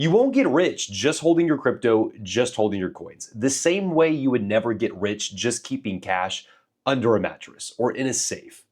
You won't get rich just holding your crypto, just holding your coins. The same way you would never get rich just keeping cash under a mattress or in a safe.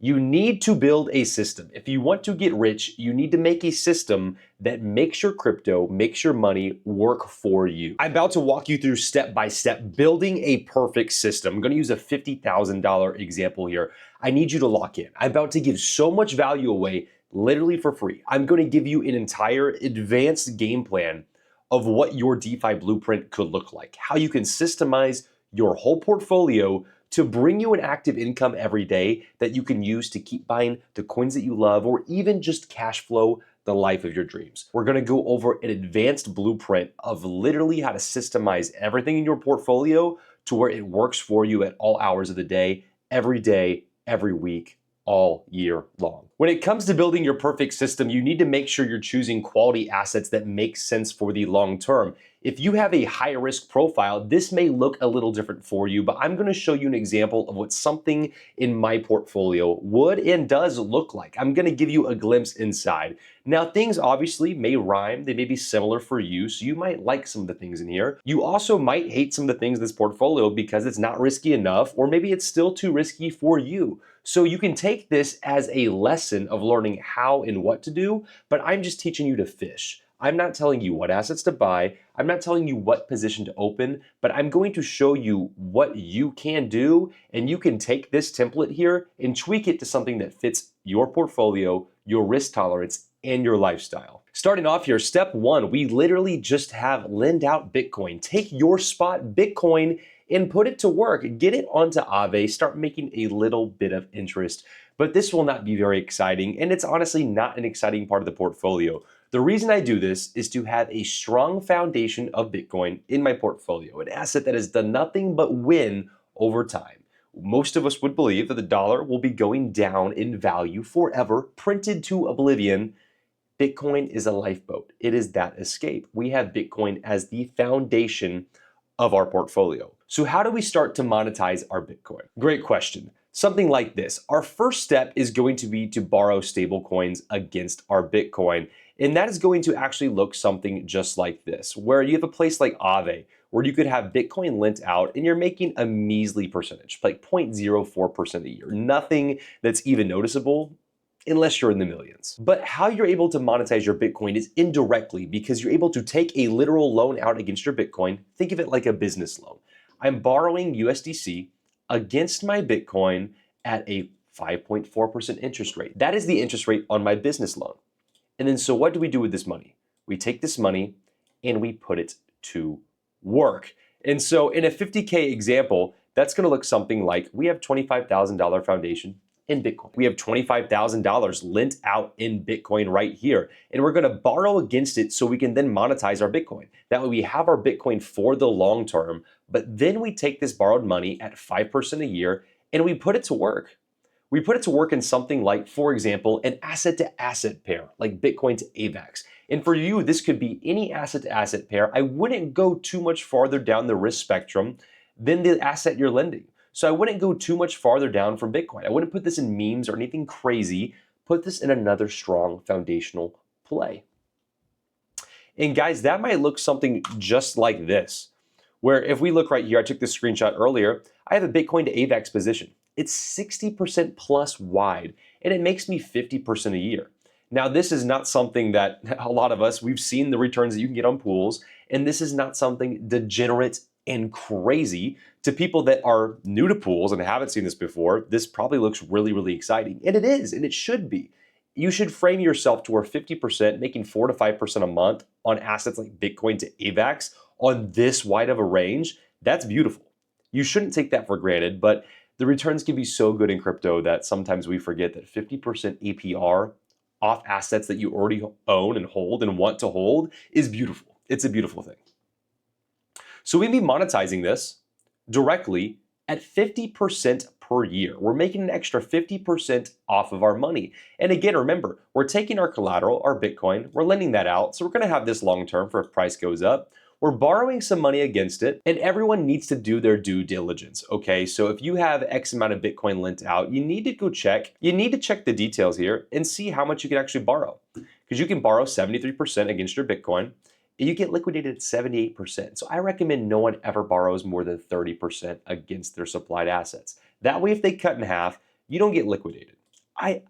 You need to build a system. If you want to get rich, you need to make a system that makes your crypto, makes your money work for you. I'm about to walk you through step by step building a perfect system. I'm going to use a $50,000 example here. I need you to lock in. I'm about to give so much value away literally for free. I'm going to give you an entire advanced game plan of what your DeFi blueprint could look like, how you can systemize your whole portfolio to bring you an active income every day that you can use to keep buying the coins that you love or even just cash flow the life of your dreams. We're going to go over an advanced blueprint of literally how to systemize everything in your portfolio to where it works for you at all hours of the day, every week, all year long. When it comes to building your perfect system, you need to make sure you're choosing quality assets that make sense for the long term. If you have a high risk profile, this may look a little different for you, but I'm going to show you an example of what something in my portfolio would and does look like. I'm going to give you a glimpse inside. Now, things obviously may rhyme. They may be similar for you, so you might like some of the things in here. You also might hate some of the things in this portfolio because it's not risky enough, or maybe it's still too risky for you. So you can take this as a lesson of learning how and what to do, but I'm just teaching you to fish. I'm not telling you what assets to buy. I'm not telling you what position to open, but I'm going to show you what you can do, and you can take this template here and tweak it to something that fits your portfolio, your risk tolerance, and your lifestyle. Starting off here, step one, we literally just have lend out Bitcoin. Take your spot Bitcoin and put it to work. Get it onto Aave, start making a little bit of interest. But this will not be very exciting, and it's honestly not an exciting part of the portfolio. The reason I do this is to have a strong foundation of Bitcoin in my portfolio, an asset that has done nothing but win over time. Most of us would believe that the dollar will be going down in value forever, printed to oblivion. Bitcoin is a lifeboat. It is that escape. We have Bitcoin as the foundation of our portfolio. So how do we start to monetize our Bitcoin? Great question. Something like this. Our first step is going to be to borrow stable coins against our Bitcoin. And that is going to actually look something just like this, where you have a place like Aave, where you could have Bitcoin lent out and you're making a measly percentage, like 0.04% a year. Nothing that's even noticeable unless you're in the millions. But how you're able to monetize your Bitcoin is indirectly because you're able to take a literal loan out against your Bitcoin. Think of it like a business loan. I'm borrowing USDC against my Bitcoin at a 5.4% interest rate. That is the interest rate on my business loan. And then so what do we do with this money? We take this money and we put it to work. And so in a 50K example, that's gonna look something like we have $25,000 foundation in Bitcoin. We have $25,000 lent out in Bitcoin right here. And we're gonna borrow against it so we can then monetize our Bitcoin. That way we have our Bitcoin for the long term, but then we take this borrowed money at 5% a year and we put it to work. We put it to work in something like, for example, an asset to asset pair, like Bitcoin to AVAX. And for you, this could be any asset to asset pair. I wouldn't go too much farther down the risk spectrum than the asset you're lending. So I wouldn't go too much farther down from Bitcoin. I wouldn't put this in memes or anything crazy. Put this in another strong foundational play. And guys, that might look something just like this, where if we look right here, I took this screenshot earlier, I have a Bitcoin to AVAX position. It's 60% plus wide, and it makes me 50% a year. Now, this is not something that a lot of us, we've seen the returns that you can get on pools, and this is not something degenerate and crazy. To people that are new to pools and haven't seen this before, this probably looks really, really exciting. And it is, and it should be. You should frame yourself to where 50%, making 4 to 5% a month on assets like Bitcoin to AVAX on this wide of a range. That's beautiful. You shouldn't take that for granted, but the returns can be so good in crypto that sometimes we forget that 50% APR off assets that you already own and hold and want to hold is beautiful. It's a beautiful thing. So we'd be monetizing this directly at 50% per year. We're making an extra 50% off of our money. And again, remember, we're taking our collateral, our Bitcoin, we're lending that out. So we're gonna have this long term for if price goes up. We're borrowing some money against it, and everyone needs to do their due diligence, okay? So if you have X amount of Bitcoin lent out, you need to go check. You need to check the details here and see how much you can actually borrow. because you can borrow 73% against your Bitcoin and you get liquidated at 78%. So I recommend no one ever borrows more than 30% against their supplied assets. That way, if they cut in half, you don't get liquidated. I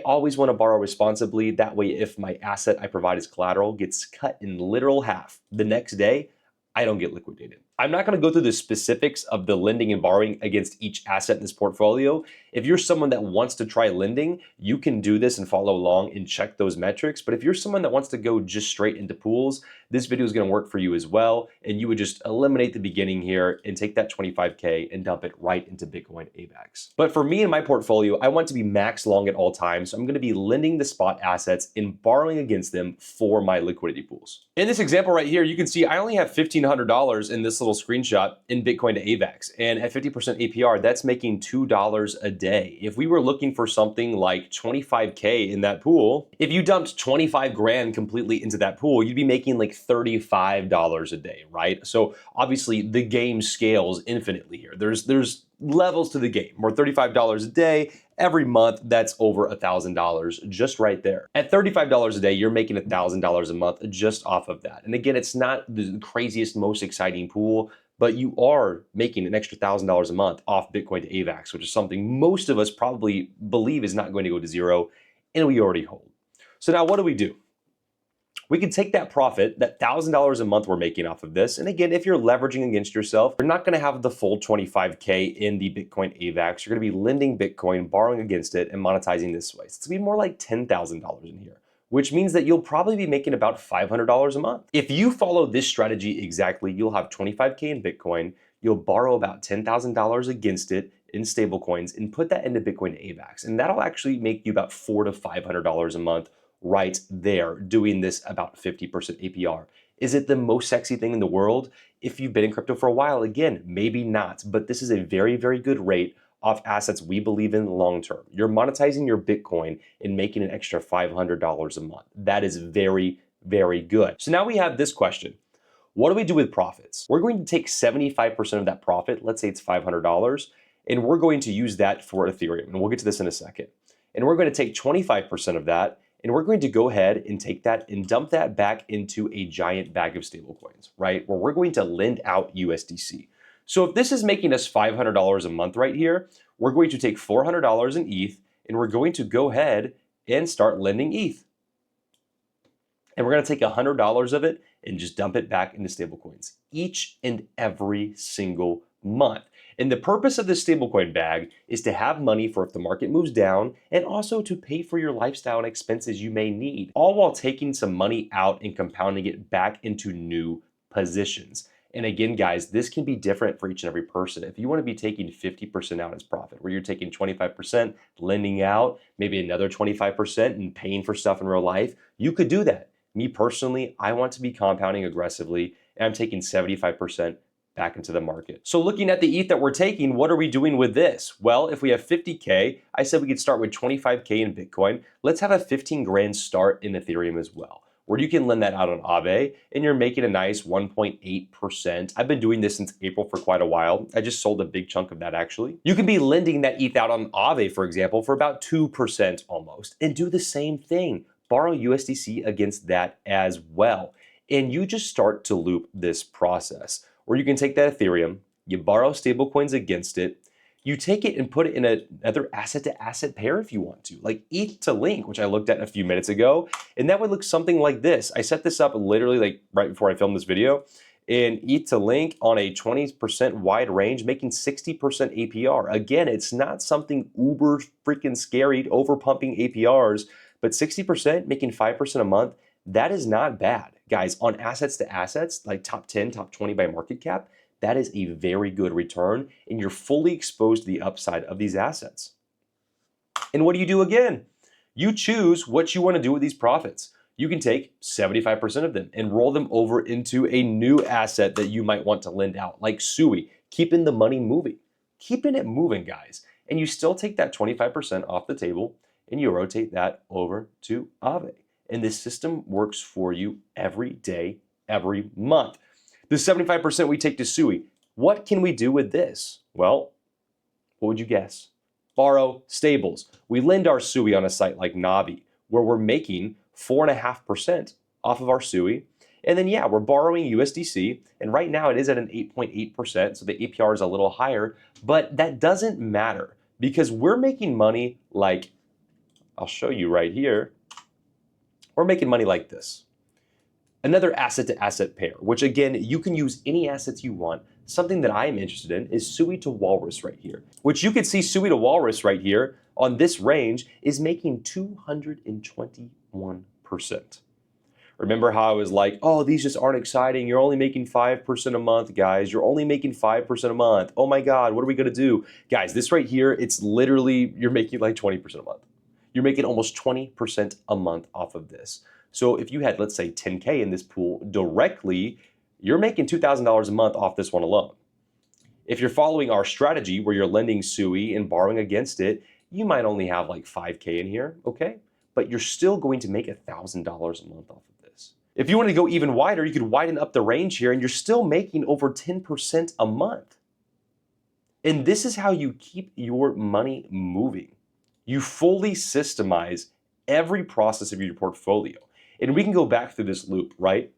always want to borrow responsibly. That way, if my asset I provide as collateral gets cut in literal half the next day, I don't get liquidated. I'm not going to go through the specifics of the lending and borrowing against each asset in this portfolio. If you're someone that wants to try lending, you can do this and follow along and check those metrics. But if you're someone that wants to go just straight into pools, this video is going to work for you as well. And you would just eliminate the beginning here and take that 25K and dump it right into Bitcoin AVAX. But for me and my portfolio, I want to be max long at all times. So I'm going to be lending the spot assets and borrowing against them for my liquidity pools. In this example right here, you can see I only have $1,500 in this little screenshot in Bitcoin to AVAX. And at 50% APR, that's making $2 a day. If we were looking for something like 25K in that pool, if you dumped 25 grand completely into that pool, you'd be making like $35 a day, right? So obviously the game scales infinitely here. There's levels to the game. We're $35 a day. Every month, that's over $1,000 just right there. At $35 a day, you're making $1,000 a month just off of that. And again, it's not the craziest, most exciting pool, but you are making an extra $1,000 a month off Bitcoin to AVAX, which is something most of us probably believe is not going to go to zero, and we already hold. So now what do? We can take that profit, that $1,000 a month we're making off of this. And again, if you're leveraging against yourself, you're not going to have the full 25K in the Bitcoin AVAX. You're going to be lending Bitcoin, borrowing against it, and monetizing this way. So it's going to be more like $10,000 in here, which means that you'll probably be making about $500 a month. If you follow this strategy exactly, you'll have 25K in Bitcoin. You'll borrow about $10,000 against it in stablecoins and put that into Bitcoin AVAX. And that'll actually make you about $400 to $500 a month right there, doing this about 50% APR. Is it the most sexy thing in the world? If you've been in crypto for a while, again, maybe not, but this is a very, very good rate off assets we believe in long term. You're monetizing your Bitcoin and making an extra $500 a month. That is very, very good. So now we have this question. What do we do with profits? We're going to take 75% of that profit, let's say it's $500, and we're going to use that for Ethereum. And we'll get to this in a second. And we're going to take 25% of that, and we're going to go ahead and take that and dump that back into a giant bag of stablecoins, right? Where we're going to lend out USDC. So if this is making us $500 a month right here, we're going to take $400 in ETH, and we're going to go ahead and start lending ETH. And we're going to take $100 of it and just dump it back into stablecoins each and every single month. And the purpose of this stablecoin bag is to have money for if the market moves down and also to pay for your lifestyle and expenses you may need, all while taking some money out and compounding it back into new positions. And again, guys, this can be different for each and every person. If you want to be taking 50% out as profit, where you're taking 25%, lending out, maybe another 25% and paying for stuff in real life, you could do that. Me personally, I want to be compounding aggressively, and I'm taking 75% back into the market. So looking at the ETH that we're taking, what are we doing with this? Well, if we have 50K, I said we could start with 25K in Bitcoin. Let's have a 15 grand start in Ethereum as well, where you can lend that out on Aave, and you're making a nice 1.8%. I've been doing this since April for quite a while. I just sold a big chunk of that actually. You can be lending that ETH out on Aave, for example, for about 2% almost, and do the same thing. Borrow USDC against that as well. And you just start to loop this process, where you can take that Ethereum, you borrow stablecoins against it, you take it and put it in another asset-to-asset pair if you want to, like ETH to Link, which I looked at a few minutes ago, and that would look something like this. I set this up literally like right before I filmed this video, and ETH to Link on a 20% wide range, making 60% APR. Again, it's not something uber freaking scary, over pumping APRs, but 60%, making 5% a month, that is not bad. Guys, on assets to assets, like top 10, top 20 by market cap, that is a very good return, and you're fully exposed to the upside of these assets. And what do you do again? You choose what you want to do with these profits. You can take 75% of them and roll them over into a new asset that you might want to lend out, like Sui, keeping the money moving. Keeping it moving, guys. And you still take that 25% off the table, and you rotate that over to Aave. And this system works for you every day, every month. The 75% we take to Sui, what can we do with this? Well, what would you guess? Borrow stables. We lend our Sui on a site like Navi, where we're making 4.5% off of our SUI. And then, yeah, we're borrowing USDC, and right now it is at an 8.8%, so the APR is a little higher, but that doesn't matter because we're making money like, I'll show you right here, we're making money like this. Another asset to asset pair, which again, you can use any assets you want. Something that I am interested in is SUI to Walrus right here, which you can see SUI to Walrus right here on this range is making 221%. Remember how I was like, oh, these just aren't exciting. You're only making 5% a month, guys. You're only making 5% a month. Oh my God, what are we gonna do? Guys, this right here, it's literally, you're making like 20% a month. You're making almost 20% a month off of this. So if you had, let's say 10K in this pool directly, you're making $2,000 a month off this one alone. If you're following our strategy where you're lending SUI and borrowing against it, you might only have like 5K in here, okay? But you're still going to make $1,000 a month off of this. If you want to go even wider, you could widen up the range here and you're still making over 10% a month. And this is how you keep your money moving. You fully systemize every process of your portfolio. And we can go back through this loop, right?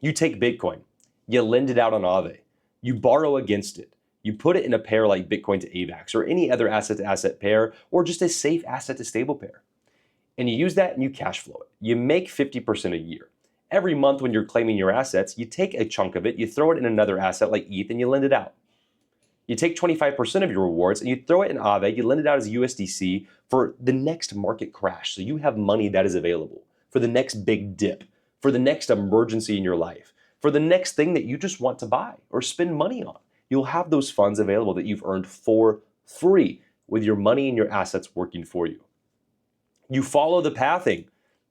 You take Bitcoin, you lend it out on Aave, you borrow against it, you put it in a pair like Bitcoin to AVAX or any other asset to asset pair or just a safe asset to stable pair. And you use that and you cash flow it. You make 50% a year. Every month when you're claiming your assets, you take a chunk of it, you throw it in another asset like ETH and you lend it out. You take 25% of your rewards and you throw it in Aave, you lend it out as USDC for the next market crash. So you have money that is available for the next big dip, for the next emergency in your life, for the next thing that you just want to buy or spend money on. You'll have those funds available that you've earned for free with your money and your assets working for you. You follow the pathing.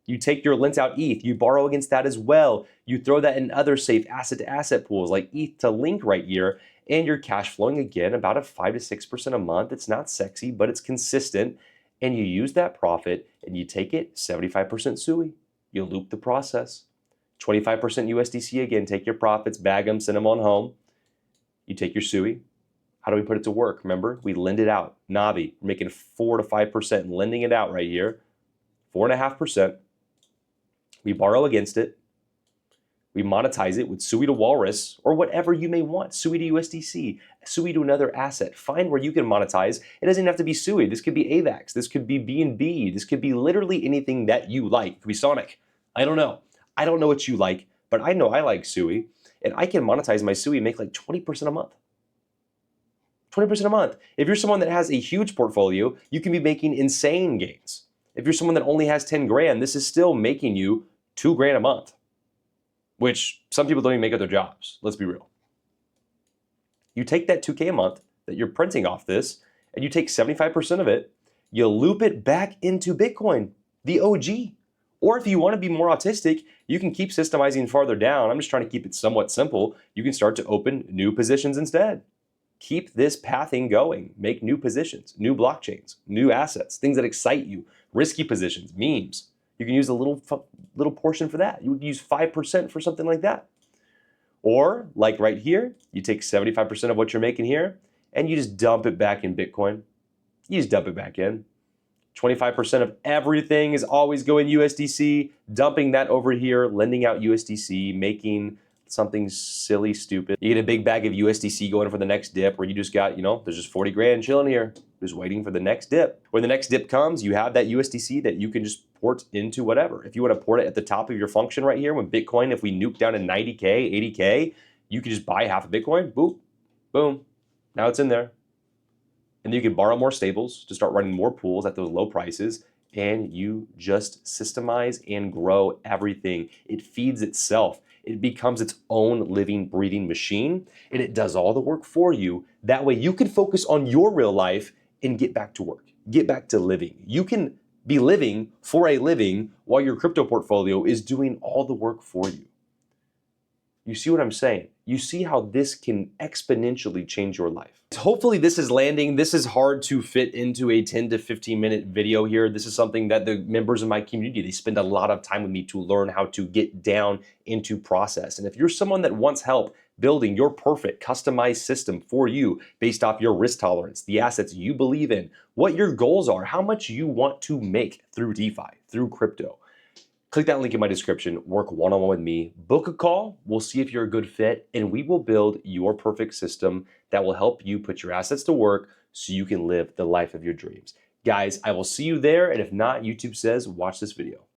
You take your lent out ETH, you borrow against that as well. You throw that in other safe asset to asset pools like ETH to Link right here, and you're cash flowing again about a 5 to 6% a month. It's not sexy, but it's consistent. And you use that profit and you take it 75% SUI. You loop the process. 25% USDC again, take your profits, bag them, send them on home. You take your SUI. How do we put it to work? Remember, we lend it out. Navi, we're making 4 to 5%, lending it out right here. 4.5%. We borrow against it. We monetize it with SUI to Walrus or whatever you may want. SUI to USDC, SUI to another asset. Find where you can monetize. It doesn't have to be SUI. This could be AVAX. This could be BNB. This could be literally anything that you like. It could be Sonic. I don't know. I don't know what you like, but I know I like SUI, and I can monetize my SUI and make like 20% a month. 20% a month. If you're someone that has a huge portfolio, you can be making insane gains. If you're someone that only has 10 grand, this is still making you 2 grand a month, which some people don't even make at their jobs. Let's be real. You take that 2K a month that you're printing off this, and you take 75% of it, you loop it back into Bitcoin, the OG. Or if you want to be more autistic, you can keep systemizing farther down. I'm just trying to keep it somewhat simple. You can start to open new positions instead. Keep this pathing going. Make new positions, new blockchains, new assets, things that excite you, risky positions, memes. You can use a little portion for that. You would use 5% for something like that. Or like right here, you take 75% of what you're making here and you just dump it back in Bitcoin. You just dump it back in. 25% of everything is always going USDC, dumping that over here, lending out USDC, making something silly, stupid. You get a big bag of USDC going for the next dip where you just got, there's just 40 grand chilling here, just waiting for the next dip. When the next dip comes, you have that USDC that you can just port into whatever. If you want to port it at the top of your function right here, when Bitcoin, if we nuke down to 90K, 80K, you can just buy half a Bitcoin, boop, boom, now it's in there. And then you can borrow more stables to start running more pools at those low prices, and you just systemize and grow everything. It feeds itself. It becomes its own living, breathing machine, and it does all the work for you. That way you can focus on your real life and get back to work, get back to living. You can be living for a living while your crypto portfolio is doing all the work for you. You see what I'm saying? You see how this can exponentially change your life. Hopefully this is landing. This is hard to fit into a 10 to 15 minute video here. This is something that the members of my community, they spend a lot of time with me to learn how to get down into process. And if you're someone that wants help building your perfect customized system for you based off your risk tolerance, the assets you believe in, what your goals are, how much you want to make through DeFi, through crypto, Click that link in my description, work one-on-one with me, book a call, we'll see if you're a good fit, and we will build your perfect system that will help you put your assets to work so you can live the life of your dreams. Guys, I will see you there, and if not, YouTube says watch this video.